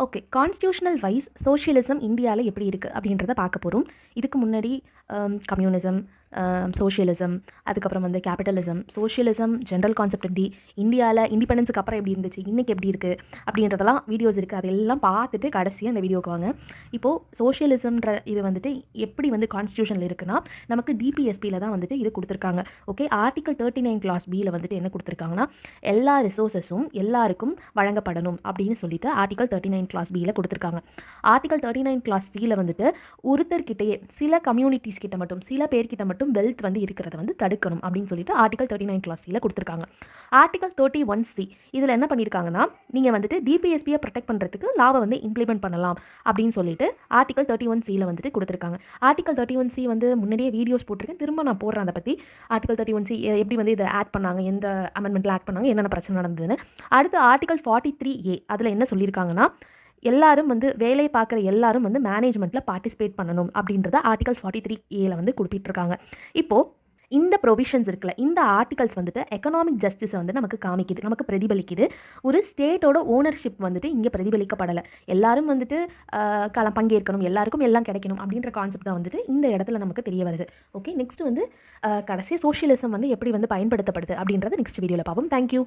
Okay. Constitutional wise socialism இந்தியால எப்படி இருக்கு அப்படின்றத பார்க்க போறோம். இதுக்கு முன்னாடி கம்யூனிசம், சோஷியலிசம், அதுக்கப்புறம் வந்து கேபிட்டலிசம், சோஷியலிசம் ஜெனரல் கான்செப்ட் எப்படி, இந்தியால இண்டிபெண்டன்ஸுக்கு அப்புறம் எப்படி இருந்துச்சு, இன்னைக்கு எப்படி இருக்கு அப்படின்றதெல்லாம் வீடியோஸ் இருக்கு. அதெல்லாம் பார்த்துட்டு கடைசியா இந்த வீடியோக்கு வாங்க. இப்போ சோஷியலிசம்ன்ற இது வந்துட்டு எப்படி வந்து கான்ஸ்டிடியூஷன்ல இருக்குன்னா, நமக்கு டிபிஎஸ்பில தான் வந்துட்டு இது குடுத்துருக்காங்க. ஓகே. ஆர்டிகிள் 39 கிளாஸ் பில வந்துட்டு என்ன குடுத்துருக்காங்கன்னா, எல்லா ரிசோர்ஸஸும் எல்லாருக்கும் வழங்கப்படணும் அப்படின்னு சொல்லிட்டு ஆர்டிகல் 39 கிளாஸ் பியில் கொடுத்துருக்காங்க. ஆர்டிகல் 39 கிளாஸ் சியில் வந்துட்டு ஒருத்தர்கிட்டயே சில கம்யூனிட்டிஸ் கிட்ட மட்டும் சில பேர்கிட்ட மட்டும் வெல்த் வந்து இருக்கிறத வந்து தடுக்கணும் அப்படின்னு சொல்லிட்டு ஆர்டிகல் 39 கிளாஸ் சியில் கொடுத்துருக்காங்க. ஆர்டிகல் 31C இதில் என்ன பண்ணியிருக்காங்கன்னா, நீங்கள் வந்துட்டு டிபிஎஸ்பியை ப்ரொடெக்ட் பண்ணுறதுக்கு லாவை வந்து இம்ப்ளிமெண்ட் பண்ணலாம் அப்படின்னு சொல்லிட்டு ஆர்டிகல் 31Cயில் வந்துட்டு கொடுத்துருக்காங்க. ஆர்டிகல் 31C வந்து முன்னாடியே வீடியோஸ் போட்டிருக்கேன், திரும்ப நான் போடுறேன் அதை பற்றி. ஆர்டிகல் 31C எப்படி வந்து இதை ஆட் பண்ணாங்க, எந்த அமெண்ட்மெண்ட்டில் ஆட் பண்ணாங்க, என்னென்ன பிரச்சனை நடந்ததுன்னு. அடுத்து ஆர்டிகல் 43A அதில் என்ன சொல்லியிருக்காங்கன்னா, எல்லாரும் வந்து வேலை பார்க்குற எல்லாரும் வந்து மேனேஜ்மெண்ட்டில் பார்ட்டிசிபேட் பண்ணணும் அப்படின்றத ஆர்டிகல் 43A வந்து குறிப்பிட்டிருக்காங்க. இப்போது இந்த ப்ரொவிஷன்ஸ் இருக்குல்ல, இந்த ஆர்டிகல்ஸ் வந்துட்டு எக்கனாமிக் ஜஸ்டிஸை வந்து நமக்கு காமிக்குது, நமக்கு பிரதிபலிக்குது. ஒரு ஸ்டேட்டோட ஓனர்ஷிப் வந்துட்டு இங்கே பிரதிபலிக்கப்படலை. எல்லாரும் வந்துட்டு பங்கேற்கணும், எல்லாருக்கும் எல்லாம் கிடைக்கணும் அப்படின்ற கான்செப்ட் தான் வந்துட்டு இந்த இடத்துல நமக்கு தெரிய வருது. ஓகே. நெக்ஸ்ட் வந்து கடைசி சோஷியலிசம் வந்து எப்படி வந்து பயன்படுத்தப்படுது அப்படின்றத நெக்ஸ்ட் வீடியோவில் பார்ப்போம். தேங்க்யூ.